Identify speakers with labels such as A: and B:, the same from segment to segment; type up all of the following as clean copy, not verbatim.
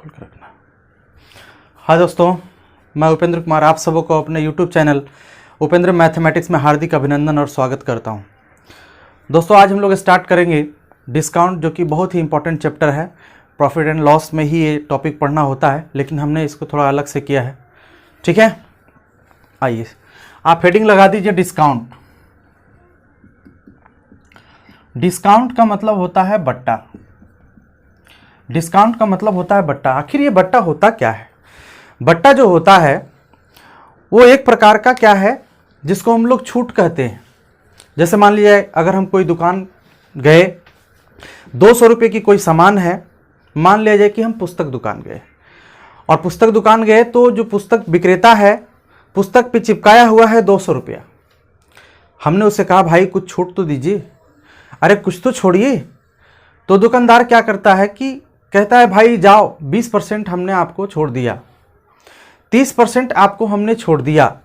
A: खोल कर रखना। हाँ दोस्तों, मैं उपेंद्र कुमार आप सबों को अपने YouTube चैनल उपेंद्र मैथमेटिक्स में हार्दिक अभिनंदन और स्वागत करता हूँ। दोस्तों आज हम लोग स्टार्ट करेंगे डिस्काउंट, जो कि बहुत ही इंपॉर्टेंट चैप्टर है। प्रॉफिट एंड लॉस में ही ये टॉपिक पढ़ना होता है, लेकिन हमने इसको थोड़ा अलग से किया है। ठीक है, आइए आप हेडिंग लगा दीजिए डिस्काउंट। डिस्काउंट का मतलब होता है बट्टा। डिस्काउंट का मतलब होता है बट्टा। आखिर ये बट्टा होता क्या है? बट्टा जो होता है वो एक प्रकार का क्या है, जिसको हम लोग छूट कहते हैं। जैसे मान लीजिए अगर हम कोई दुकान गए, 200 रुपये की कोई सामान है, मान लिया जाए कि हम पुस्तक दुकान गए, और पुस्तक दुकान गए तो जो पुस्तक विक्रेता है, पुस्तक पे चिपकाया हुआ है 200 रुपया। हमने उसे कहा भाई कुछ छूट तो दीजिए, अरे कुछ तो छोड़िए। तो दुकानदार क्या करता है कि कहता है भाई जाओ 20% हमने आपको छोड़ दिया, 30% आपको हमने छोड़ दिया।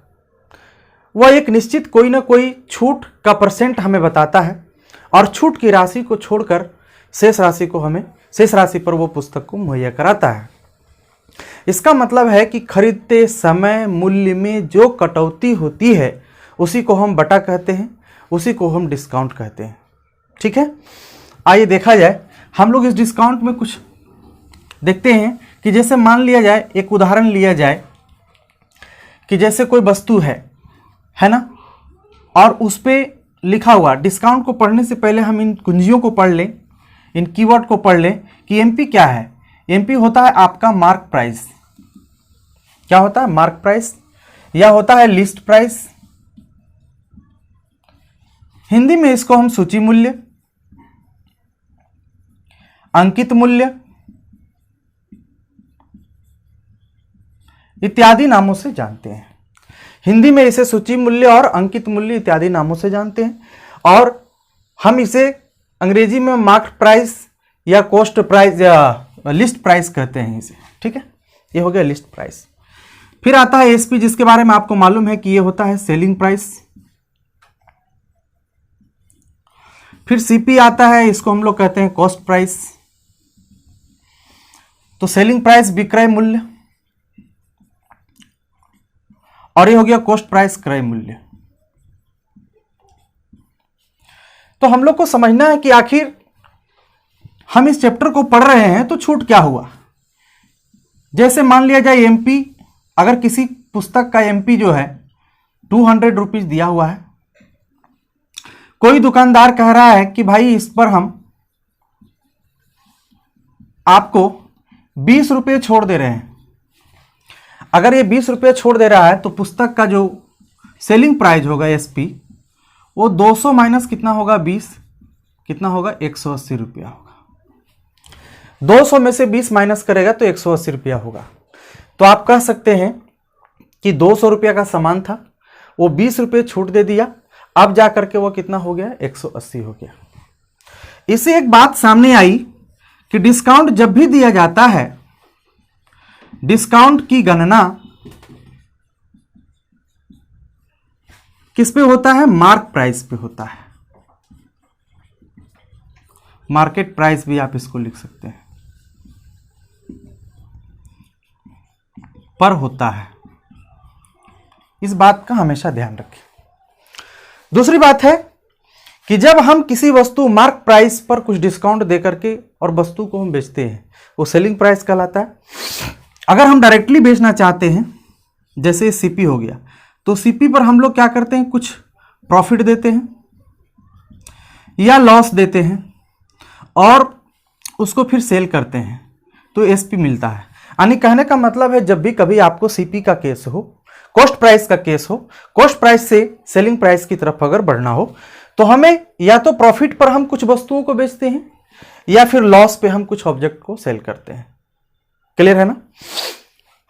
A: वह एक निश्चित कोई ना कोई छूट का परसेंट हमें बताता है, और छूट की राशि को छोड़कर शेष राशि पर वो पुस्तक को मुहैया कराता है। इसका मतलब है कि खरीदते समय मूल्य में जो कटौती होती है उसी को हम बटा कहते हैं, उसी को हम डिस्काउंट कहते हैं। ठीक है, आइए देखा जाए। हम लोग इस डिस्काउंट में कुछ देखते हैं कि जैसे मान लिया जाए, एक उदाहरण लिया जाए कि जैसे कोई वस्तु है ना, और उस पर लिखा हुआ, डिस्काउंट को पढ़ने से पहले हम इन कुंजियों को पढ़ लें, इन कीवर्ड को पढ़ लें कि एमपी क्या है। एमपी होता है आपका मार्क प्राइस। क्या होता है? मार्क प्राइस, या होता है लिस्ट प्राइस। हिंदी में इसको हम सूची मूल्य, अंकित मूल्य इत्यादि नामों से जानते हैं। हिंदी में इसे सूची मूल्य और अंकित मूल्य इत्यादि नामों से जानते हैं, और हम इसे अंग्रेजी में मार्क प्राइस या कॉस्ट प्राइस या लिस्ट प्राइस कहते हैं इसे। ठीक है, ये हो गया लिस्ट प्राइस। फिर आता है एसपी, जिसके बारे में आपको मालूम है कि ये होता है सेलिंग प्राइस। फिर सीपी आता है, इसको हम लोग कहते हैं कॉस्ट प्राइस। तो सेलिंग प्राइस विक्रय मूल्य, और ये हो गया कॉस्ट प्राइस क्रय मूल्य। तो हम लोग को समझना है कि आखिर हम इस चैप्टर को पढ़ रहे हैं तो छूट क्या हुआ। जैसे मान लिया जाए एमपी, अगर किसी पुस्तक का एमपी जो है 200 रुपीज दिया हुआ है, कोई दुकानदार कह रहा है कि भाई इस पर हम आपको 20 रुपये छोड़ दे रहे हैं। अगर ये 20 रुपये छोड़ दे रहा है तो पुस्तक का जो सेलिंग प्राइस होगा एसपी, वो 200 माइनस कितना होगा 20, कितना होगा 180 रुपया होगा। 200 में से 20 माइनस करेगा तो 180 रुपया होगा। तो आप कह सकते हैं कि 200 रुपया का सामान था, वो 20 रुपये छूट दे दिया, अब जा करके वो कितना हो गया 180 हो गया। इससे एक बात सामने आई कि डिस्काउंट जब भी दिया जाता है, डिस्काउंट की गणना किस पे होता है? मार्क प्राइस पे होता है। मार्केट प्राइस भी आप इसको लिख सकते हैं, पर होता है। इस बात का हमेशा ध्यान रखें। दूसरी बात है कि जब हम किसी वस्तु मार्क प्राइस पर कुछ डिस्काउंट दे करके और वस्तु को हम बेचते हैं, वो सेलिंग प्राइस कहलाता है। अगर हम डायरेक्टली बेचना चाहते हैं, जैसे सीपी हो गया, तो सीपी पर हम लोग क्या करते हैं, कुछ प्रॉफिट देते हैं या लॉस देते हैं, और उसको फिर सेल करते हैं, तो एसपी मिलता है। यानी कहने का मतलब है, जब भी कभी आपको सीपी का केस हो, कॉस्ट प्राइस का केस हो, कॉस्ट प्राइस से सेलिंग प्राइस की तरफ अगर बढ़ना हो, तो हमें या तो प्रॉफिट पर हम कुछ वस्तुओं को बेचते हैं, या फिर लॉस पे हम कुछ ऑब्जेक्ट को सेल करते हैं। क्लियर है ना?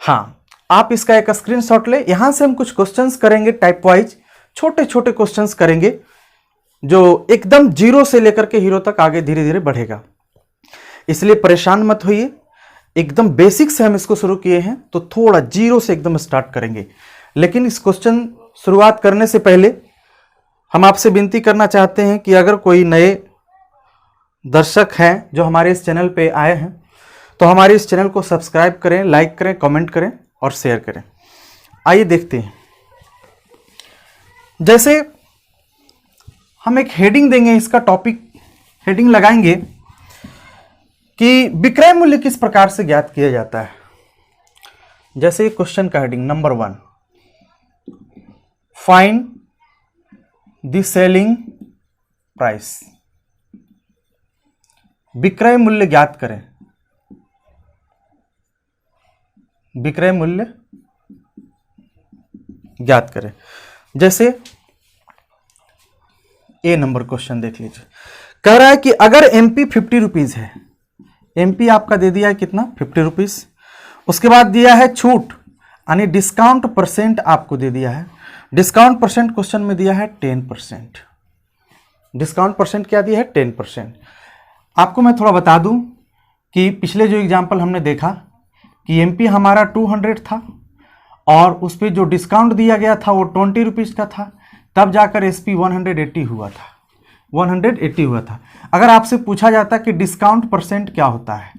A: हाँ, आप इसका एक स्क्रीनशॉट ले। यहां से हम कुछ क्वेश्चंस करेंगे टाइप वाइज, छोटे छोटे क्वेश्चंस करेंगे, जो एकदम जीरो से लेकर के हीरो तक आगे धीरे धीरे बढ़ेगा। इसलिए परेशान मत होइए, एकदम बेसिक से हम इसको शुरू किए हैं, तो थोड़ा जीरो से एकदम स्टार्ट करेंगे। लेकिन इस क्वेश्चन शुरुआत करने से पहले हम आपसे विनती करना चाहते हैं कि अगर कोई नए दर्शक हैं जो हमारे इस चैनल पे आए हैं, तो हमारे इस चैनल को सब्सक्राइब करें, लाइक करें, कमेंट करें और शेयर करें। आइए देखते हैं। जैसे हम एक हेडिंग देंगे, इसका टॉपिक हेडिंग लगाएंगे कि विक्रय मूल्य किस प्रकार से ज्ञात किया जाता है। जैसे क्वेश्चन का heading number 1, find the selling price. विक्रय मूल्य ज्ञात करें, विक्रय मूल्य ज्ञात करें। जैसे ए नंबर क्वेश्चन देख लीजिए, कह रहा है कि अगर एमपी 50 रुपीज है, एमपी आपका दे दिया है कितना 50 रुपीज, उसके बाद दिया है छूट यानी डिस्काउंट परसेंट आपको दे दिया है। डिस्काउंट परसेंट क्वेश्चन में दिया है 10%। डिस्काउंट परसेंट क्या दिया है 10%। आपको मैं थोड़ा बता दूं कि पिछले जो एग्जाम्पल हमने देखा कि एमपी हमारा 200 था और उस पर जो डिस्काउंट दिया गया था वो 20 रुपीज़ का था, तब जाकर एसपी 180 हुआ था, 180 हुआ था। अगर आपसे पूछा जाता कि डिस्काउंट परसेंट क्या होता है,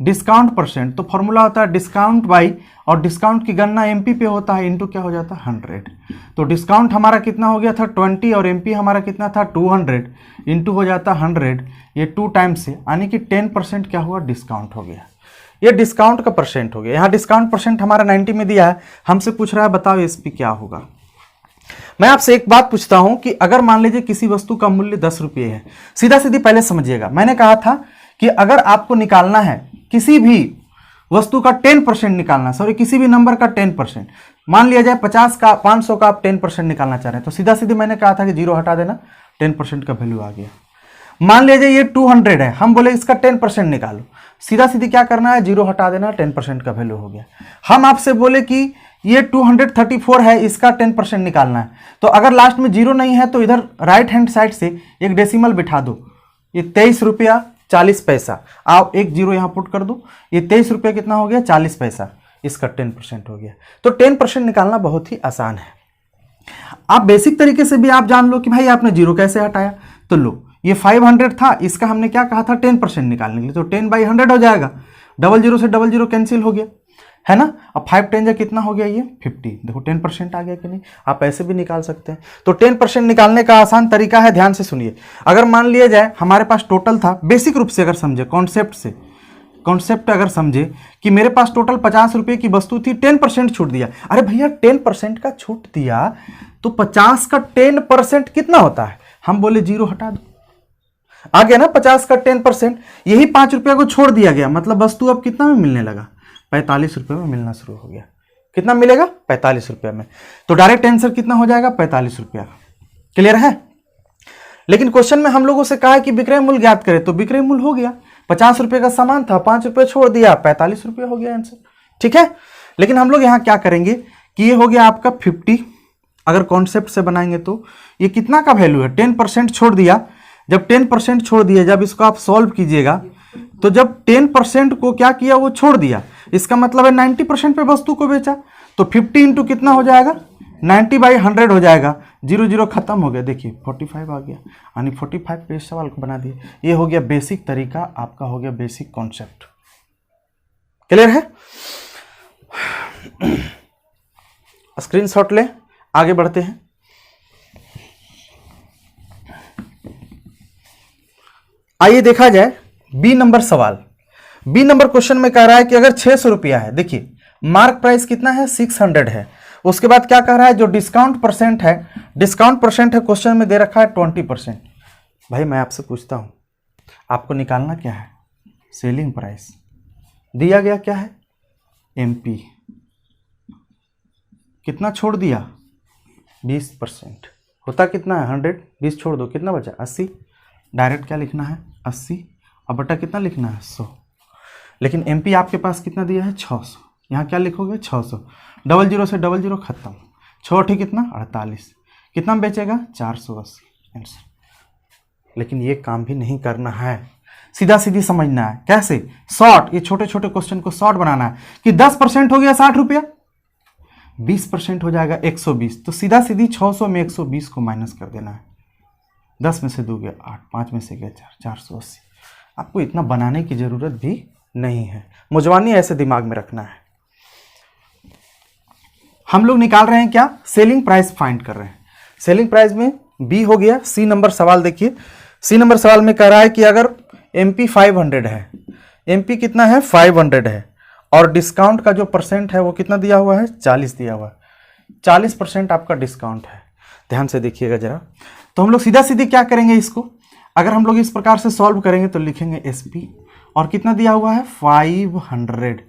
A: डिस्काउंट परसेंट तो फॉर्मूला होता है डिस्काउंट बाई, और डिस्काउंट की गणना एमपी पे होता है, इंटू क्या हो जाता है 100। तो डिस्काउंट हमारा कितना हो गया था 20 और एमपी हमारा कितना था 200, इंटू हो जाता 100, ये 2 टाइम्स से, यानी कि 10% क्या हुआ डिस्काउंट हो गया। ये डिस्काउंट का परसेंट हो गया। यहाँ डिस्काउंट परसेंट हमारा 90 में दिया है, हमसे पूछ रहा है बताओ एसपी क्या होगा। मैं आपसे एक बात पूछता हूं कि अगर मान लीजिए किसी वस्तु का मूल्य 10 रुपये है, सीधा सीधी पहले समझिएगा, मैंने कहा था कि अगर आपको निकालना है किसी भी वस्तु का 10% निकालना, सॉरी किसी भी नंबर का 10%, मान लिया जाए 50 का 500 का आप 10% निकालना चाह रहे हैं, तो सीधा सीधी मैंने कहा था कि जीरो हटा देना, 10% का वैल्यू आ गया। मान लीजिए ये 200 है, हम बोले इसका 10% निकालो, सीधा सीधी क्या करना है जीरो हटा देना, 10% का वैल्यू हो गया। हम आपसे बोले कि ये 234 है, इसका 10% निकालना है, तो अगर लास्ट में जीरो नहीं है तो इधर राइट हैंड साइड से एक डेसिमल बिठा दो, ये 23 रुपया 40 पैसा, आप एक जीरो यहां पुट कर दो, ये 23 रुपया कितना हो गया 40 पैसा, इसका 10% हो गया। तो 10% निकालना बहुत ही आसान है। आप बेसिक तरीके से भी आप जान लो कि भाई आपने जीरो कैसे हटाया। तो लो ये 500 था, इसका हमने क्या कहा था 10% निकालने के लिए, तो 10/100 हो जाएगा, डबल जीरो से डबल जीरो कैंसिल हो गया, है ना। अब 5 10 जा कितना हो गया ये 50, देखो 10% आ गया कि नहीं। आप ऐसे भी निकाल सकते हैं। तो 10% निकालने का आसान तरीका है, ध्यान से सुनिए। अगर मान लिया जाए हमारे पास टोटल था, बेसिक रूप से अगर समझे, कॉन्सेप्ट से, कॉन्सेप्ट अगर समझे कि मेरे पास टोटल 50 रुपये की वस्तु थी, 10% छूट दिया। अरे भैया 10% का छूट दिया तो 50 का 10% कितना होता है, हम बोले जीरो हटा दो, आ गया ना 50 का 10%। यही 5 रुपये को छोड़ दिया गया, मतलब वस्तु अब कितना में मिलने लगा 45 रुपये में मिलना शुरू हो गया। कितना मिलेगा 45 रुपये में। तो डायरेक्ट आंसर कितना हो जाएगा 45 रुपया। क्लियर है। लेकिन क्वेश्चन में हम लोगों से कहा है कि विक्रय मूल्य ज्ञात करें, तो विक्रय मूल्य हो गया 50 रुपये का सामान था, 5 रुपये छोड़ दिया, 45 रुपये हो गया आंसर। ठीक है। लेकिन हम लोग यहाँ क्या करेंगे कि ये हो गया आपका 50, अगर कॉन्सेप्ट से बनाएंगे तो ये कितना का वैल्यू है 10% छोड़ दिया। जब 10% छोड़ दिया, जब इसको आप सॉल्व कीजिएगा तो जब 10% को क्या किया वो छोड़ दिया, इसका मतलब है 90% पे वस्तु को बेचा, तो 50 इंटू कितना हो जाएगा 90/100 हो जाएगा, जीरो जीरो खत्म हो गया। देखिए 45 आ गया, यानी 45 पे इस सवाल को बना दिए। ये हो गया बेसिक तरीका, आपका हो गया बेसिक कॉन्सेप्ट। क्लियर है। स्क्रीनशॉट ले, आगे बढ़ते हैं। आइए देखा जाए बी नंबर सवाल। बी नंबर क्वेश्चन में कह रहा है कि अगर 600 रुपया है, देखिए मार्क प्राइस कितना है 600 है, उसके बाद क्या कह रहा है जो डिस्काउंट परसेंट है, डिस्काउंट परसेंट है क्वेश्चन में दे रखा है 20%। भाई मैं आपसे पूछता हूं आपको निकालना क्या है, सेलिंग प्राइस दिया गया क्या है एमपी, कितना छोड़ दिया 20%, होता कितना है 100, 20 छोड़ दो कितना बचा 80, डायरेक्ट क्या लिखना है 80 और बटा कितना लिखना है 100। लेकिन एमपी आपके पास कितना दिया है 600, यहाँ क्या लिखोगे 600, डबल जीरो से डबल जीरो खत्म, 6 कितना 48, कितना में बेचेगा 480 आंसर। लेकिन ये काम भी नहीं करना है, सीधा सीधी समझना है। कैसे शॉर्ट, ये छोटे छोटे क्वेश्चन को शॉर्ट बनाना है कि 10% हो गया 60 रुपया, 20% हो जाएगा 120, तो सीधा सीधी 600 में 120 को माइनस कर देना है। 10 में से 2 गया 8, 5 में से गया 4, 480। आपको इतना बनाने की जरूरत भी नहीं है। मुजवानी ऐसे दिमाग में रखना है। हम लोग निकाल रहे हैं क्या, सेलिंग प्राइस फाइंड कर रहे हैं। सेलिंग प्राइस में बी हो गया। सी नंबर सवाल देखिए, सी नंबर सवाल में कह रहा है कि अगर एमपी 500 है, एमपी कितना है 500 है, और डिस्काउंट का जो परसेंट है वो कितना दिया हुआ है 40 दिया हुआ है, 40% आपका डिस्काउंट है। ध्यान से देखिएगा जरा। तो हम लोग सीधा सीधी क्या करेंगे इसको, अगर हम लोग इस प्रकार से सॉल्व करेंगे तो लिखेंगे एसपी, और कितना दिया हुआ है 500,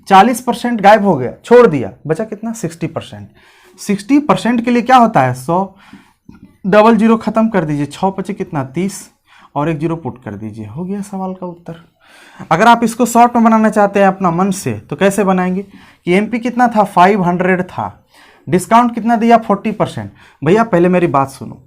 A: 40% गायब हो गया, छोड़ दिया, बचा कितना 60%। 60% के लिए क्या होता है 100, डबल जीरो खत्म कर दीजिए, 6 बचे कितना 30, और एक जीरो पुट कर दीजिए, हो गया सवाल का उत्तर। अगर आप इसको शॉर्ट में बनाना चाहते हैं अपना मन से तो कैसे बनाएंगे कि एमपी कितना था 500 था, डिस्काउंट कितना दिया 40%। भैया पहले मेरी बात सुनो,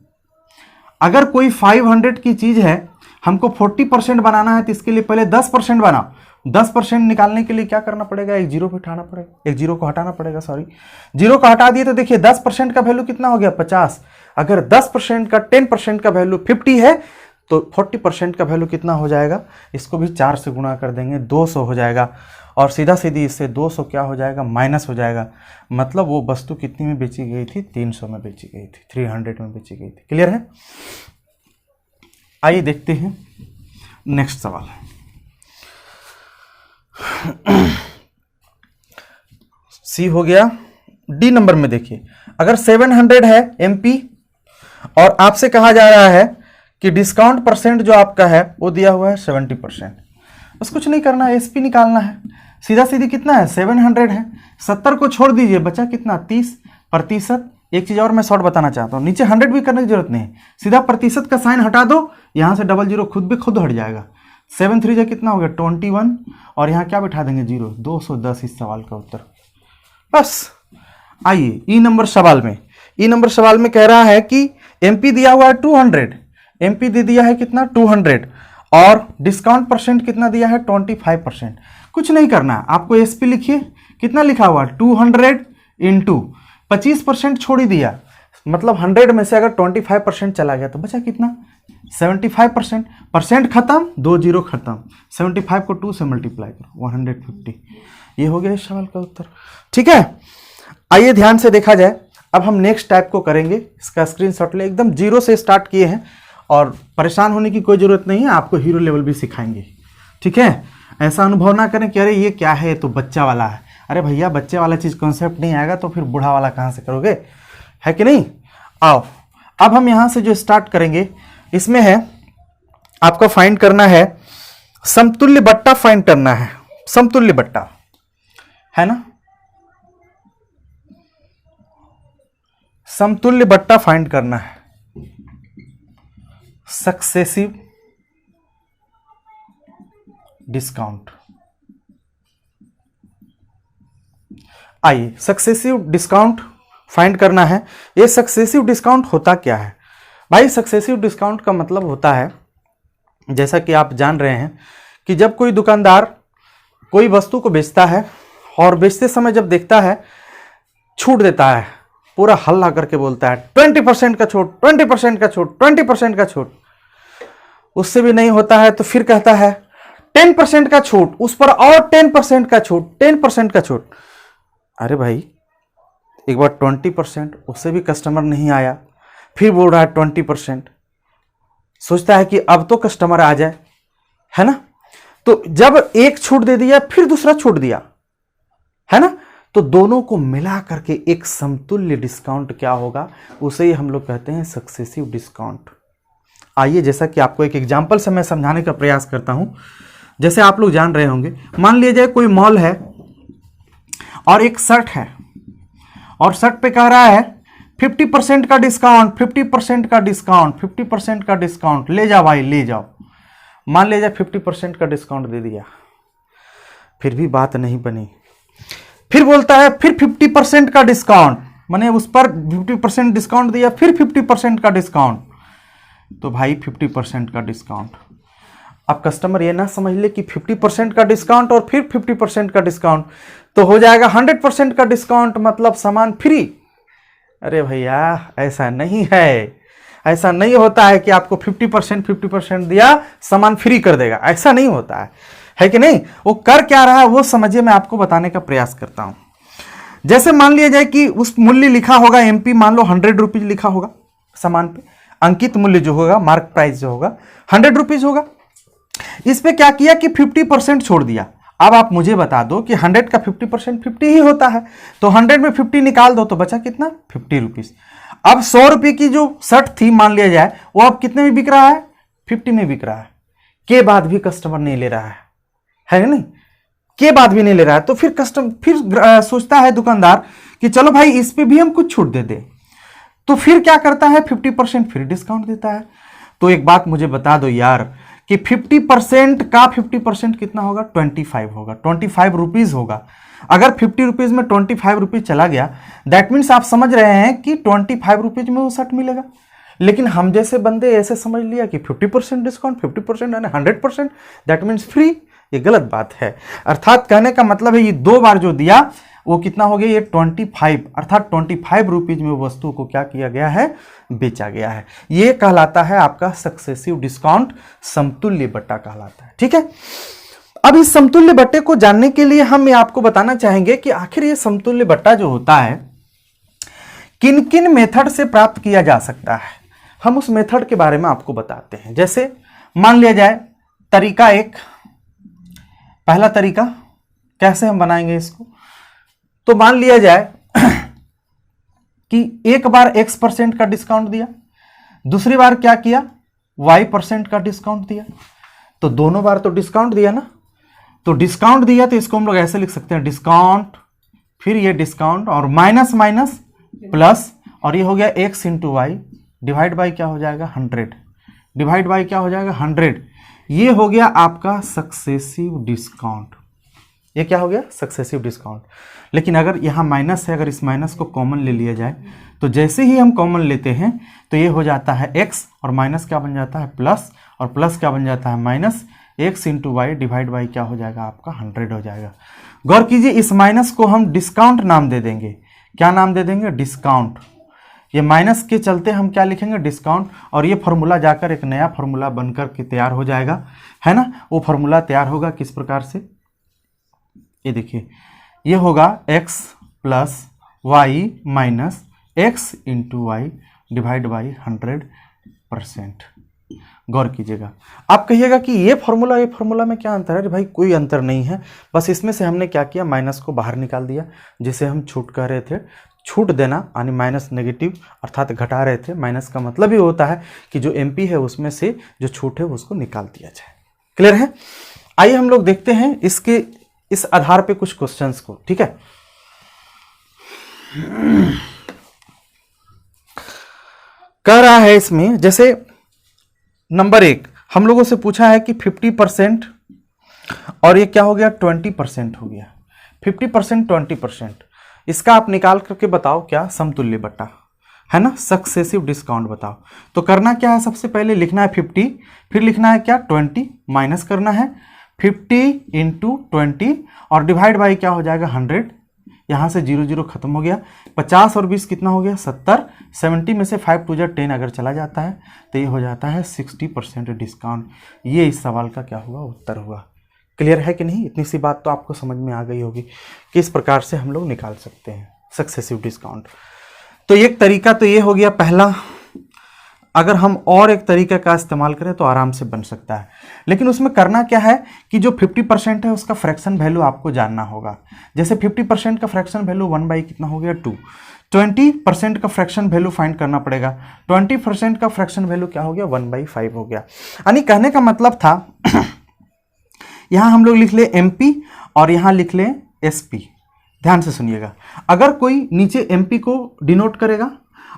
A: अगर कोई 500 की चीज है हमको 40% बनाना है तो इसके लिए पहले 10% बनाओ। 10% निकालने के लिए क्या करना पड़ेगा, एक जीरो को हटाना पड़ेगा, एक जीरो को हटाना पड़ेगा, सॉरी जीरो को हटा दिए तो देखिए 10% का वैल्यू कितना हो गया 50। अगर 10% का 10% का वैल्यू 50 है तो 40% का वैल्यू कितना हो जाएगा, इसको भी 4 से गुणा कर देंगे 200 हो जाएगा, और सीधा सीधी इससे 200 क्या हो जाएगा माइनस हो जाएगा। मतलब वो वस्तु कितनी में बेची गई थी 300 में बेची गई थी, 300 में बेची गई थी। क्लियर है। आइए देखते हैं नेक्स्ट सवाल। सी हो गया। डी नंबर में देखिए, अगर 700 है एमपी और आपसे कहा जा रहा है कि डिस्काउंट परसेंट जो आपका है वो दिया हुआ है 70%, बस कुछ नहीं करना है, एसपी निकालना है। सीधा सीधी कितना है 700 है, 70 को छोड़ दीजिए, बचा कितना 30%। एक चीज और मैं शॉर्ट बताना चाहता हूँ, नीचे 100 भी करने की जरूरत नहीं है, सीधा प्रतिशत का साइन हटा दो, यहां से डबल जीरो खुद हट जाएगा। 7 3 कितना हो गया 21, और यहाँ क्या बिठा देंगे जीरो, 210 इस सवाल का उत्तर। बस आइए ई नंबर सवाल में, ई नंबर सवाल में कह रहा है कि एमपी दिया हुआ है 200, एमपी दे दिया है कितना 200, और डिस्काउंट परसेंट कितना दिया है 25%। कुछ नहीं करना है आपको, एसपी लिखिए, कितना लिखा हुआ 200 इंटू 25% छोड़ ही दिया, मतलब 100 में से अगर 25% चला गया तो बचा कितना 75%। परसेंट खत्म, 2 जीरो खत्म, 75 को 2 से मल्टीप्लाई करो 150। ये हो गया इस सवाल का उत्तर। ठीक है, आइए ध्यान से देखा जाए। अब हम नेक्स्ट टाइप को करेंगे, इसका स्क्रीनशॉट ले, एकदम जीरो से स्टार्ट किए हैं और परेशान होने की कोई जरूरत नहीं है, आपको हीरो लेवल भी सिखाएंगे। ठीक है, ऐसा अनुभव ना करें कि अरे ये क्या है, ये तो बच्चा वाला है। अरे भैया बच्चे वाला चीज कॉन्सेप्ट नहीं आएगा तो फिर बूढ़ा वाला कहां से करोगे, है कि नहीं। आओ अब हम यहां से जो स्टार्ट करेंगे इसमें है आपको फाइंड करना है समतुल्य बट्टा, फाइंड करना है समतुल्य बट्टा, है ना, समतुल्य बट्टा फाइंड करना है, सक्सेसिव डिस्काउंट। आइए सक्सेसिव डिस्काउंट फाइंड करना है। ये सक्सेसिव डिस्काउंट होता क्या है भाई, सक्सेसिव डिस्काउंट का मतलब होता है, जैसा कि आप जान रहे हैं कि जब कोई दुकानदार कोई वस्तु को बेचता है और बेचते समय जब देखता है छूट देता है, पूरा हल्ला करके बोलता है 20% का छूट, 20% का छूट, 20% का छूट, उससे भी नहीं होता है तो फिर कहता है 10% का छूट, उस पर और 10% का छूट, 10% का छूट। अरे भाई एक बार 20%, उससे भी कस्टमर नहीं आया, फिर बोल रहा है 20%, सोचता है कि अब तो कस्टमर आ जाए, है ना। तो जब एक छूट दे दिया फिर दूसरा छूट दिया, है ना, तो दोनों को मिला करके एक समतुल्य डिस्काउंट क्या होगा, उसे ही हम लोग कहते हैं सक्सेसिव डिस्काउंट। आइए जैसा कि आपको एक एग्जांपल से मैं समझाने का प्रयास करता हूं। जैसे आप लोग जान रहे होंगे, मान लिया जाए कोई मॉल है और एक शर्ट है, और शर्ट पे कह रहा है 50% का डिस्काउंट, 50% का डिस्काउंट, 50% का डिस्काउंट, ले जाओ भाई ले जाओ। मान लिया जाए 50% का डिस्काउंट दे दिया, फिर भी बात नहीं बनी, फिर बोलता है फिर 50% का डिस्काउंट, मैंने उस पर 50% डिस्काउंट दिया, फिर 50% का डिस्काउंट, तो भाई 50% का डिस्काउंट। अब कस्टमर ये ना समझ ले कि 50% का डिस्काउंट और फिर 50% का डिस्काउंट, तो हो जाएगा 100% का डिस्काउंट, मतलब सामान फ्री। अरे भैया ऐसा नहीं है, ऐसा नहीं होता है कि आपको 50% दिया सामान फ्री कर देगा, ऐसा नहीं होता है। है कि नहीं? वो कर क्या रहा है वो समझिए, मैं आपको बताने का प्रयास करता हूं। जैसे मान लिया जाए कि उस मूल्य लिखा होगा एमपी, मान लो 100 रुपीज लिखा होगा सामान पे, अंकित मूल्य जो होगा, मार्क प्राइस जो होगा 100 रुपीज होगा। इस पे क्या किया कि 50% छोड़ दिया। अब आप मुझे बता दो कि 100 का 50% 50 ही होता है, तो 100 में 50 निकाल दो तो बचा कितना? 50 रुपीज। अब 100 रुपये की जो शर्ट थी मान लिया जाए, वो अब कितने में बिक रहा है? 50 में बिक रहा है, के बाद भी कस्टमर नहीं ले रहा है नहीं? के बाद भी नहीं ले रहा है, तो फिर फिर सोचता है दुकानदार कि चलो भाई इस पे भी हम कुछ छूट दे दे। तो फिर क्या करता है? 50% फिर डिस्काउंट देता है। तो एक बात मुझे बता दो यार कि 50% का 50% कितना होगा? 25 होगा, 25 रुपीज होगा। अगर 50 रुपीज में 25 रुपीज चला गया, दैट मीन्स आप समझ रहे हैं कि 25 रुपीज में वो शर्ट मिलेगा। लेकिन हम जैसे बंदे ऐसे समझ लिया कि 50% डिस्काउंट, 50% यानी 100%, दैट मीन्स फ्री। ये गलत बात है। अर्थात कहने का मतलब है ये 2 बार जो दिया वो कितना हो गया? ये 25, अर्थात 25 रुपीज में वस्तु को क्या किया गया है? बेचा गया है। ये कहलाता है आपका सक्सेसिव डिस्काउंट, समतुल्य बट्टा कहलाता है। ठीक है, अब इस समतुल्य बट्टे को जानने के लिए हम ये आपको बताना चाहेंगे कि आखिर ये समतुल्य बट्टा जो होता है किन किन मेथड से प्राप्त किया जा सकता है। हम उस मेथड के बारे में आपको बताते हैं। जैसे मान लिया जाए तरीका एक, पहला तरीका कैसे हम बनाएंगे इसको, तो मान लिया जाए कि एक बार x% का डिस्काउंट दिया, दूसरी बार क्या किया? y% का डिस्काउंट दिया। तो दोनों बार तो डिस्काउंट दिया ना, तो डिस्काउंट दिया तो इसको हम लोग ऐसे लिख सकते हैं, डिस्काउंट, फिर ये डिस्काउंट और माइनस माइनस प्लस, और ये हो गया x into Y divide by क्या हो जाएगा? 100, डिवाइड बाई क्या हो जाएगा? 100। ये हो गया आपका सक्सेसिव डिस्काउंट। ये क्या हो गया? Successive discount. लेकिन अगर यहाँ माइनस है, अगर इस माइनस को कॉमन ले लिया जाए तो जैसे ही हम कॉमन लेते हैं तो ये हो जाता है x, और माइनस क्या बन जाता है? प्लस, और प्लस क्या बन जाता है? Minus. x into Y divide by क्या हो जाएगा? आपका 100 हो जाएगा। गौर कीजिए, इस माइनस को हम डिस्काउंट नाम दे देंगे। क्या नाम दे देंगे? डिस्काउंट। ये माइनस के चलते हम क्या लिखेंगे? डिस्काउंट। और ये फॉर्मूला जाकर एक नया फॉर्मूला बनकर के तैयार हो जाएगा, है ना? वो फॉर्मूला तैयार होगा किस प्रकार से? ये देखिए, ये होगा x plus Y minus x into Y divide by 100%। गौर कीजिएगा, आप कहिएगा कि ये फॉर्मूला में क्या अंतर है? भाई कोई अंतर नहीं है, बस इसमें से हमने क्या किया? माइनस को बाहर निकाल दिया, जिसे हम छूट कह रहे थे। छूट देना यानी माइनस, नेगेटिव अर्थात घटा रहे थे। माइनस का मतलब ही होता है कि जो एमपी है उसमें से जो छूट है उसको निकाल दिया जाए। क्लियर है? आइए हम लोग देखते हैं इसके इस आधार पे कुछ क्वेश्चंस को। ठीक है, कह रहा है इसमें, जैसे नंबर 1 हम लोगों से पूछा है कि 50% और ये क्या हो गया? 20% हो गया। 50% 20%, इसका आप निकाल करके बताओ क्या? समतुल्य बट्टा, है ना? सक्सेसिव डिस्काउंट बताओ। तो करना क्या है? सबसे पहले लिखना है 50, फिर लिखना है क्या? 20, माइनस करना है 50 इंटू 20 और डिवाइड बाई क्या हो जाएगा? 100। यहाँ से 0 0 खत्म हो गया। 50 और 20 कितना हो गया? 70। 70 में से 5 2 10 अगर चला जाता है तो ये हो जाता है 60% डिस्काउंट। ये इस सवाल का क्या हुआ? उत्तर हुआ। क्लियर है कि नहीं? इतनी सी बात तो आपको समझ में आ गई होगी कि इस प्रकार से हम लोग निकाल सकते हैं सक्सेसिव डिस्काउंट। तो एक तरीका तो ये हो गया पहला। अगर हम और एक तरीके का इस्तेमाल करें तो आराम से बन सकता है, लेकिन उसमें करना क्या है कि जो 50% है उसका फ्रैक्शन वैल्यू आपको जानना होगा। जैसे 50% का फ्रैक्शन वैल्यू 1 बाई कितना हो गया? 2। 20% का फ्रैक्शन वैल्यू फाइंड करना पड़ेगा। 20% का फ्रैक्शन वैल्यू क्या हो गया? 1/5 हो गया। यानी कहने का मतलब था यहां हम लोग लिख ले MP और यहां लिख ले SP। ध्यान से सुनिएगा, अगर कोई नीचे MP को डिनोट करेगा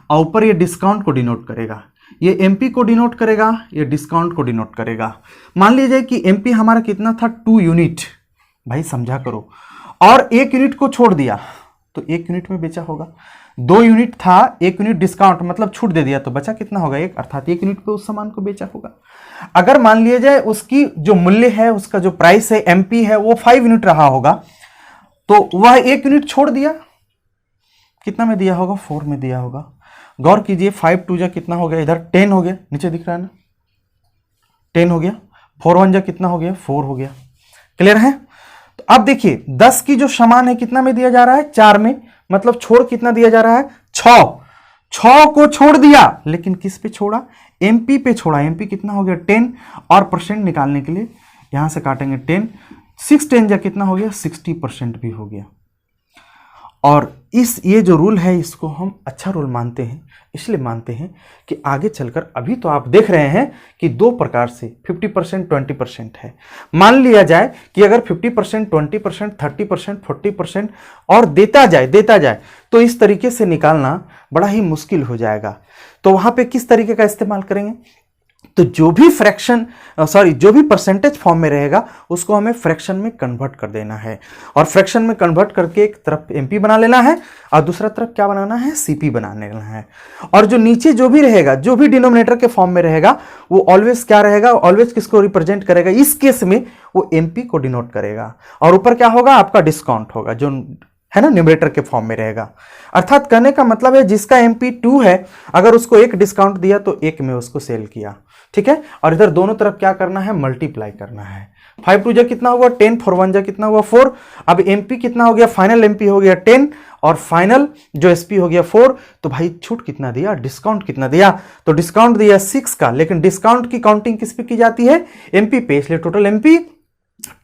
A: और ऊपर ये डिस्काउंट को डिनोट करेगा, ये MP को डिनोट करेगा, ये डिस्काउंट को डिनोट करेगा। मान लीजिए कि MP हमारा कितना था? 2 यूनिट। भाई समझा करो, और 1 यूनिट को छोड़ दिया तो 1 यूनिट में बेचा होगा। 2 यूनिट था, 1 यूनिट डिस्काउंट मतलब छूट दे दिया तो बचा कितना होगा? 1, अर्थात 1 यूनिट पे उस सामान को बेचा होगा। अगर मान लिया जाए उसकी जो मूल्य है, उसका जो प्राइस है, MP है, वो 5 यूनिट रहा होगा तो वह 1 यूनिट छोड़ दिया, कितना में दिया होगा? 4 में दिया होगा। गौर कीजिए, 5 2 जा कितना हो गया? इधर 10 हो गया, नीचे दिख रहा है ना, 10 हो गया। 4 1 जा कितना हो गया? 4 हो गया। क्लियर है? तो अब देखिए 10 की जो समान है कितना में दिया जा रहा है, 4 में, मतलब छोड़ कितना दिया जा रहा है, 6 को छोड़ दिया, लेकिन किस पे छोड़ा, एमपी पे छोड़ा। एमपी कितना हो गया 10, और परसेंट निकालने के लिए यहां से काटेंगे 10, 6 10 जा कितना हो गया 60% भी हो गया। और ये जो रूल है इसको हम अच्छा रूल मानते हैं, इसलिए मानते हैं कि आगे चलकर अभी तो आप देख रहे हैं कि दो प्रकार से 50% 20% है। मान लिया जाए कि अगर 50% 20% 30% 40% और देता जाए तो इस तरीके से निकालना बड़ा ही मुश्किल हो जाएगा। तो वहां पे किस तरीके का इस्तेमाल करेंगे, तो जो भी परसेंटेज फॉर्म में रहेगा उसको हमें फ्रैक्शन में कन्वर्ट कर देना है, और फ्रैक्शन में कन्वर्ट करके एक तरफ एमपी बना लेना है और दूसरा तरफ क्या बनाना है, सीपी बना लेना है। और जो नीचे जो भी रहेगा, जो भी डिनोमिनेटर के फॉर्म में रहेगा, वो ऑलवेज क्या रहेगा, ऑलवेज किसको रिप्रेजेंट करेगा, इस केस में वो एमपी को डिनोट करेगा, और ऊपर क्या होगा, आपका डिस्काउंट होगा जो है ना न्यूमरेटर के फॉर्म में रहेगा। अर्थात कहने का मतलब है जिसका एमपी 2 है, अगर उसको एक डिस्काउंट दिया तो एक में उसको सेल किया, ठीक है। और इधर दोनों तरफ क्या करना है, मल्टीप्लाई करना है। 5 2 जा कितना हुआ 10, 4 1 जा कितना हुआ 4। अब एमपी कितना हो गया, फाइनल एमपी हो गया 10 और फाइनल जो एसपी हो गया 4। तो भाई छूट कितना दिया, डिस्काउंट कितना दिया, तो डिस्काउंट दिया 6 का, लेकिन डिस्काउंट की काउंटिंग किस पे की जाती है, एमपी पे, इसलिए टोटल एमपी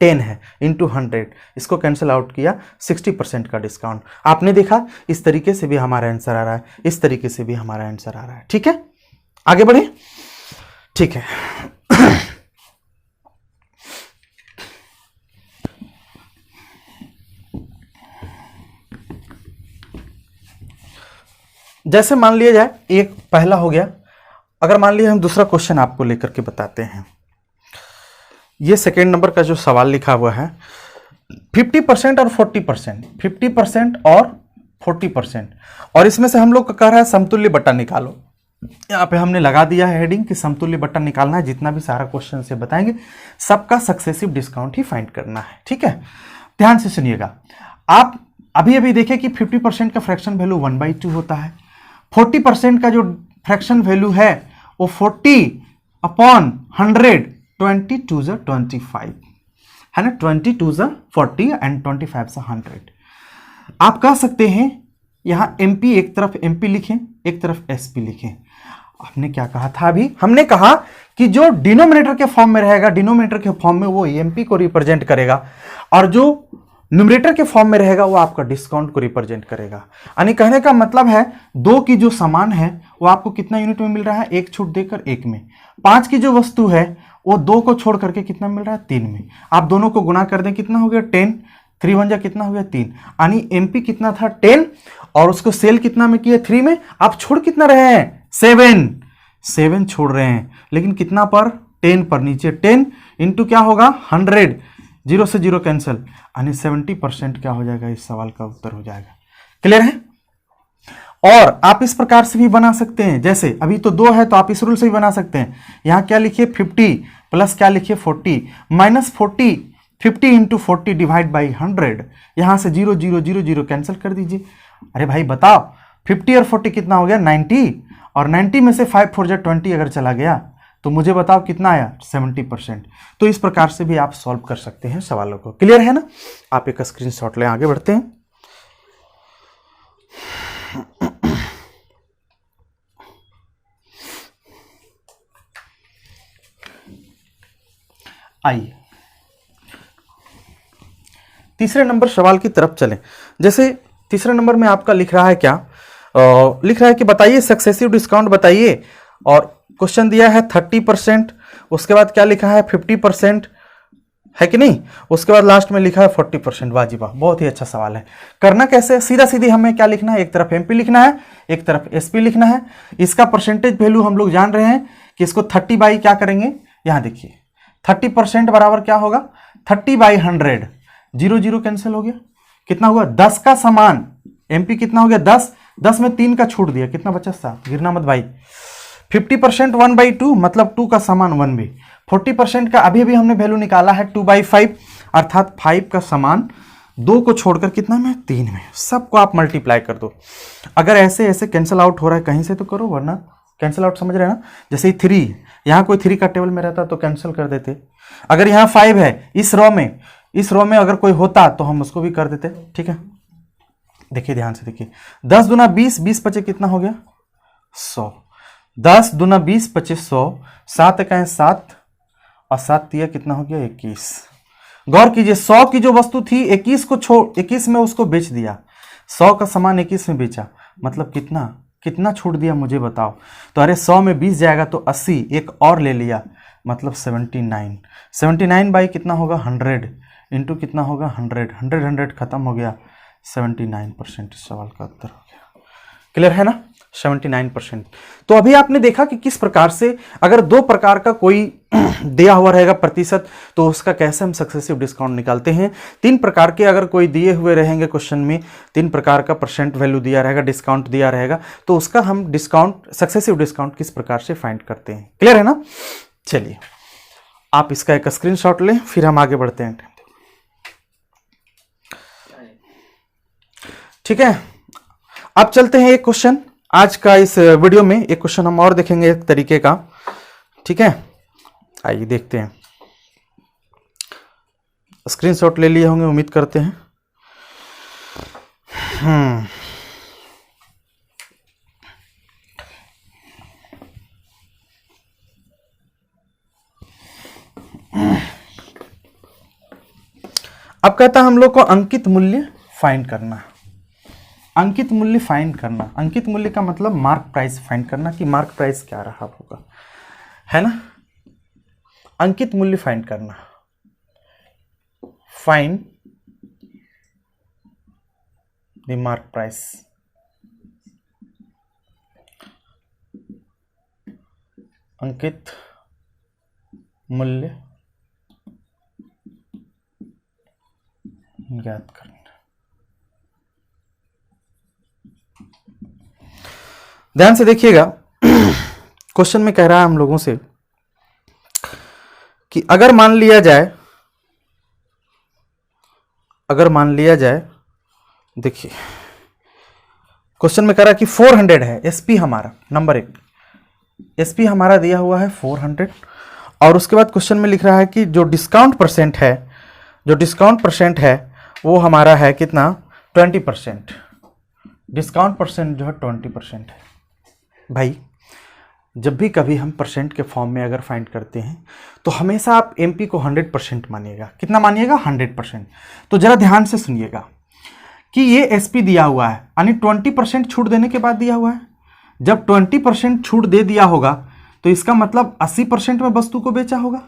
A: 10 है इंटू 100, इसको कैंसिल आउट किया, 60% का डिस्काउंट। आपने देखा इस तरीके से भी हमारा आंसर आ रहा है, इस तरीके से भी हमारा आंसर आ रहा है, ठीक है। आगे बढ़े, ठीक है। जैसे मान लिया जाए एक पहला हो गया, अगर मान लिया हम दूसरा क्वेश्चन आपको लेकर के बताते हैं। ये सेकेंड नंबर का जो सवाल लिखा हुआ है 50% और 40%, 50% और 40%, और इसमें से हम लोग का कह रहा है समतुल्य बट्टा निकालो। यहाँ पे हमने लगा दिया है हेडिंग कि समतुल्य बट्टा निकालना है, जितना भी सारा क्वेश्चन से बताएंगे सबका सक्सेसिव डिस्काउंट ही फाइंड करना है, ठीक है। ध्यान से सुनिएगा, आप अभी अभी देखें कि 50% का फ्रैक्शन वैल्यू 1/2 होता है, 40% का जो फ्रैक्शन वैल्यू है वो 40/100, 22 × 25 है ना, 22 × 40 एंड 25 × 100। आप कह सकते हैं यहां एमपी एक तरफ एमपी लिखें, एक तरफ एसपी लिखें। हमने क्या कहा था अभी, हमने कहा कि जो डिनोमिनेटर के फॉर्म में रहेगा, डिनोमिनेटर के फॉर्म में वो एमपी को रिप्रेजेंट करेगा, और जो न्यूमरेटर के फॉर्म में रहेगा वो आपका डिस्काउंट को रिप्रेजेंट करेगा। यानी कहने का मतलब है दो की जो सामान है वो आपको कितना यूनिट में मिल रहा है, एक छूट देकर एक में। 5 की जो वस्तु है वो 2 को छोड़ करके कितना मिल रहा है, 3 में। आप दोनों को गुना कर दें, कितना हो गया 10, 3 1 जा कितना हो गया 3, यानी एमपी कितना था 10, और उसको सेल कितना में किया 3 में। आप छोड़ कितना रहे हैं, 7 छोड़ रहे हैं, लेकिन कितना पर, 10 पर। नीचे 10 इंटू क्या होगा 100, 0 से 0 कैंसिल, यानी 70% क्या हो जाएगा, इस सवाल का उत्तर हो जाएगा। क्लियर है? और आप इस प्रकार से भी बना सकते हैं, जैसे अभी तो 2 है तो आप इस रूल से भी बना सकते हैं। यहां क्या लिखिए 50 प्लस क्या लिखिए 40 माइनस 40, 50 इंटू 40 डिवाइड बाई 100, यहां से 0 0 0 0 कैंसिल कर दीजिए। अरे भाई बताओ 50 और 40 कितना हो गया 90, और 90 में से 5 4 20 अगर चला गया तो मुझे बताओ कितना आया 70%। तो इस प्रकार से भी आप सॉल्व कर सकते हैं सवालों को। क्लियर है ना? आप एक स्क्रीनशॉट लें, आगे बढ़ते हैं। आइए तीसरे नंबर सवाल की तरफ चलें। जैसे तीसरे नंबर में आपका लिख रहा है क्या, लिख रहा है कि बताइए सक्सेसिव डिस्काउंट बताइए, और क्वेश्चन दिया है 30%, उसके बाद क्या लिखा है 50%, है कि नहीं, उसके बाद लास्ट में लिखा है 40%। वाजिबा, बहुत ही अच्छा सवाल है। करना कैसे, सीधा सीधी हमें क्या लिखना है, एक तरफ एमपी लिखना है, एक तरफ एसपी लिखना है। इसका परसेंटेज वैल्यू हम लोग जान रहे हैं कि इसको 30 बाई क्या करेंगे, यहां देखिए 30% बराबर क्या होगा 30/100, 0 0 कैंसिल हो गया, कितना हुआ 10 का समान, एमपी कितना हो गया 10, 10 में 3 का छूट दिया, कितना बचा 7, गिरना मत भाई। 50% 1/2 मतलब 2 का समान 1 में। 40% का अभी अभी हमने वैल्यू निकाला है 2/5, अर्थात 5 का समान 2 को छोड़कर कितना में 3 में। सबको आप मल्टीप्लाई कर दो। अगर ऐसे ऐसे कैंसिल आउट हो रहा है कहीं से तो करो, वरना कैंसिल आउट समझ रहे हैं ना। जैसे 3 यहाँ कोई 3 का टेबल में रहता तो कैंसिल कर देते। अगर यहाँ 5 है इस रो में, इस रो में अगर कोई होता तो हम उसको भी कर देते, ठीक है। देखिए ध्यान से देखिए, 10 दूना 20, 20 पचे कितना हो गया 100, 10 दूना 20 पचे 100, 7 का है 7 और 7 तिया कितना हो गया 21। गौर कीजिए 100 की जो वस्तु थी 21 को छोड़ 21 में उसको बेच दिया, 100 का सामान 21 में बेचा, मतलब कितना कितना छूट दिया मुझे बताओ। तो अरे 100 में 20 जाएगा तो 80, एक और ले लिया मतलब 79, 79 बाई कितना होगा 100 इंटू कितना होगा 100, 100 100 खत्म हो गया, 79% इस सवाल का उत्तर हो गया। क्लियर है ना, 79%। तो अभी आपने देखा कि किस प्रकार से अगर दो प्रकार का कोई दिया हुआ रहेगा प्रतिशत तो उसका कैसे हम सक्सेसिव डिस्काउंट निकालते हैं। तीन प्रकार के अगर कोई दिए हुए रहेंगे क्वेश्चन में, तीन प्रकार का परसेंट वैल्यू दिया रहेगा, डिस्काउंट दिया रहेगा, तो उसका हम डिस्काउंट सक्सेसिव डिस्काउंट किस प्रकार से फाइंड करते हैं। क्लियर है ना। चलिए आप इसका एक स्क्रीनशॉट लें, फिर हम आगे बढ़ते हैं। ठीक है, अब चलते हैं एक क्वेश्चन, आज का इस वीडियो में एक क्वेश्चन हम और देखेंगे एक तरीके का। ठीक है, आइए देखते हैं। स्क्रीनशॉट ले लिए होंगे उम्मीद करते हैं। अब कहता है हम लोग को अंकित मूल्य फाइंड करना। अंकित मूल्य फाइंड करना, अंकित मूल्य का मतलब मार्क प्राइस फाइंड करना कि मार्क प्राइस क्या रहा होगा, है ना। अंकित मूल्य फाइंड करना, फाइंड द मार्क प्राइस। अंकित मूल्य ज्ञात करना। ध्यान से देखिएगा, क्वेश्चन में कह रहा है हम लोगों से कि अगर मान लिया जाए, देखिए क्वेश्चन में कह रहा है कि 400 है एसपी हमारा, नंबर 1 एसपी हमारा दिया हुआ है 400, और उसके बाद क्वेश्चन में लिख रहा है कि जो डिस्काउंट परसेंट है वो हमारा है कितना 20%। डिस्काउंट परसेंट जो है 20% है। भाई जब भी कभी हम परसेंट के फॉर्म में अगर फाइंड करते हैं तो हमेशा आप एमपी को 100% मानिएगा। कितना मानिएगा 100%। तो जरा ध्यान से सुनिएगा कि ये एसपी दिया हुआ है, यानी 20% छूट देने के बाद दिया हुआ है। जब 20% छूट दे दिया होगा तो इसका मतलब 80% में वस्तु को बेचा होगा,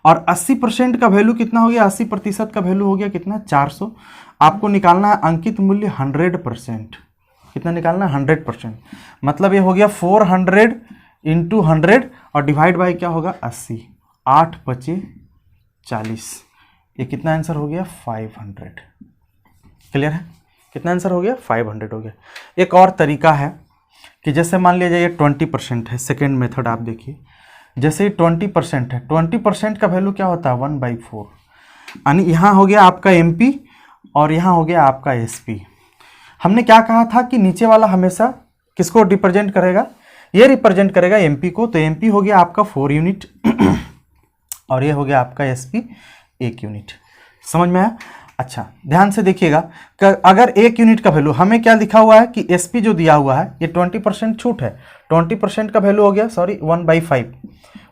A: और 80% का वैल्यू कितना हो गया, 80% का वैल्यू हो गया कितना 400। आपको निकालना है अंकित मूल्य 100%। कितना निकालना है 100%, मतलब ये हो गया 400 इंटू 100 और डिवाइड बाई क्या होगा 80, 8 बचे 40, ये कितना आंसर हो गया 500। क्लियर है, कितना आंसर हो गया 500 हो गया। एक और तरीका है कि जैसे मान लिया जाए 20% है, सेकेंड मेथड आप देखिए, जैसे 20% है, 20% का वैल्यू क्या होता है 1/4, यानी यहाँ हो गया आपका एमपी और यहाँ हो गया आपका एसपी। हमने क्या कहा था कि नीचे वाला हमेशा किसको रिप्रेजेंट करेगा, ये रिप्रेजेंट करेगा एमपी को, तो एमपी हो गया आपका 4 यूनिट और ये हो गया आपका एसपी 1 यूनिट। समझ में आया। अच्छा ध्यान से देखिएगा, अगर 1 यूनिट का वैल्यू हमें क्या लिखा हुआ है कि एसपी जो दिया हुआ है ये 20% छूट है, 20% का वैल्यू हो गया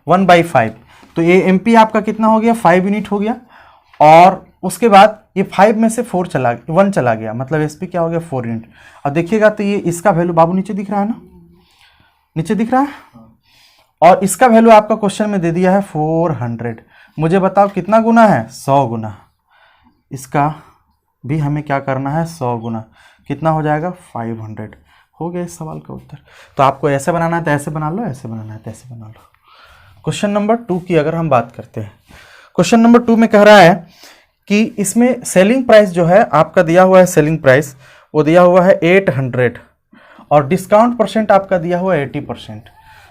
A: 1/5, तो ये एमपी आपका कितना हो गया 5 यूनिट हो गया, और उसके बाद ये 5 में से 1 चला गया, मतलब एसपी क्या हो गया 4 यूनिट। अब देखिएगा तो ये इसका वैल्यू बाबू नीचे दिख रहा है ना, नीचे दिख रहा है, और इसका वैल्यू आपका क्वेश्चन में दे दिया है 400। मुझे बताओ कितना गुना है 100 गुना, इसका भी हमें क्या करना है 100 गुना, कितना हो जाएगा 500। हो गया इस सवाल का उत्तर। तो आपको ऐसे बनाना है तो ऐसे बना लो, ऐसे बनाना है तो ऐसे बना लो। क्वेश्चन नंबर 2 की अगर हम बात करते हैं, क्वेश्चन नंबर 2 में कह रहा है कि इसमें सेलिंग प्राइस जो है आपका दिया हुआ है, सेलिंग प्राइस वो दिया हुआ है 800 और डिस्काउंट परसेंट आपका दिया हुआ है 80%।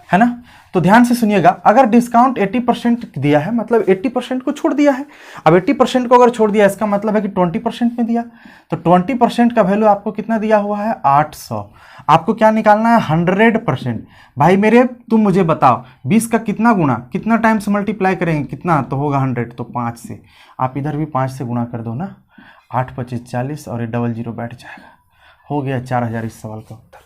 A: है ना। तो ध्यान से सुनिएगा, अगर डिस्काउंट 80% दिया है मतलब 80% को छोड़ दिया है। अब 80% को अगर छोड़ दिया इसका मतलब है कि 20% में दिया, तो 20% का वैल्यू आपको कितना दिया हुआ है 800। आपको क्या निकालना है 100%। भाई मेरे तुम मुझे बताओ 20 का कितना गुना, कितना टाइम्स मल्टीप्लाई करेंगे, कितना तो होगा 100, तो 5 से आप इधर भी 5 से गुना कर दो ना, 8 25 40 और ये डबल जीरो बैठ जाएगा, हो गया 4000 इस सवाल का उत्तर।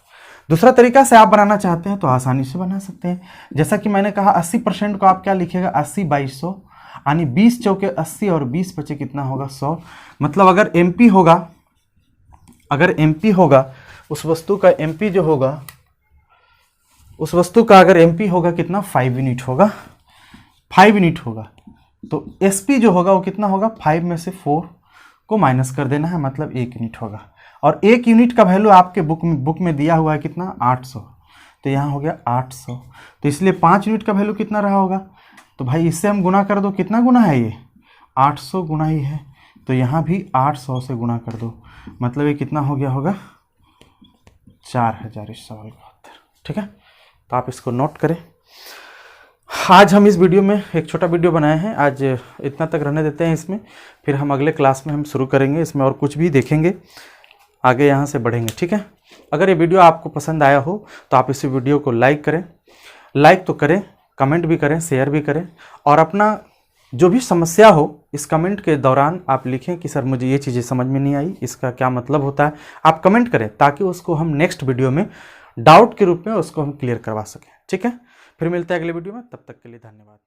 A: दूसरा तरीका से आप बनाना चाहते हैं तो आसानी से बना सकते हैं। जैसा कि मैंने कहा 80% को आप क्या लिखेगा 80/100, यानी 20 चौके 80 और 20 बचे कितना होगा 100। मतलब अगर एमपी होगा, अगर एमपी होगा उस वस्तु का, एमपी जो होगा उस वस्तु का अगर एमपी होगा कितना 5 यूनिट होगा, 5 यूनिट होगा। तो एसपी जो होगा वो कितना होगा 5 में से 4 को माइनस कर देना है, मतलब 1 यूनिट होगा। और 1 यूनिट का वैल्यू आपके बुक में दिया हुआ है कितना 800, तो यहाँ हो गया 800। तो इसलिए 5 यूनिट का वैल्यू कितना रहा होगा, तो भाई इससे हम गुना कर दो, कितना गुना है ये 800 गुना ही है, तो यहाँ भी 800 से गुना कर दो, मतलब ये कितना हो गया होगा 4000 इस सवाल का उत्तर। ठीक है, तो आप इसको नोट करें। आज हम इस वीडियो में एक छोटा वीडियो बनाए हैं, आज इतना तक रहने देते हैं इसमें, फिर हम अगले क्लास में हम शुरू करेंगे इसमें और कुछ भी देखेंगे, आगे यहाँ से बढ़ेंगे। ठीक है, अगर ये वीडियो आपको पसंद आया हो तो आप इस वीडियो को लाइक करें, लाइक तो करें, कमेंट भी करें, शेयर भी करें, और अपना जो भी समस्या हो इस कमेंट के दौरान आप लिखें कि सर मुझे ये चीज़ें समझ में नहीं आई, इसका क्या मतलब होता है, आप कमेंट करें ताकि उसको हम नेक्स्ट वीडियो में डाउट के रूप में उसको हम क्लियर करवा सकें। ठीक है, फिर मिलते हैं अगले वीडियो में, तब तक के लिए धन्यवाद।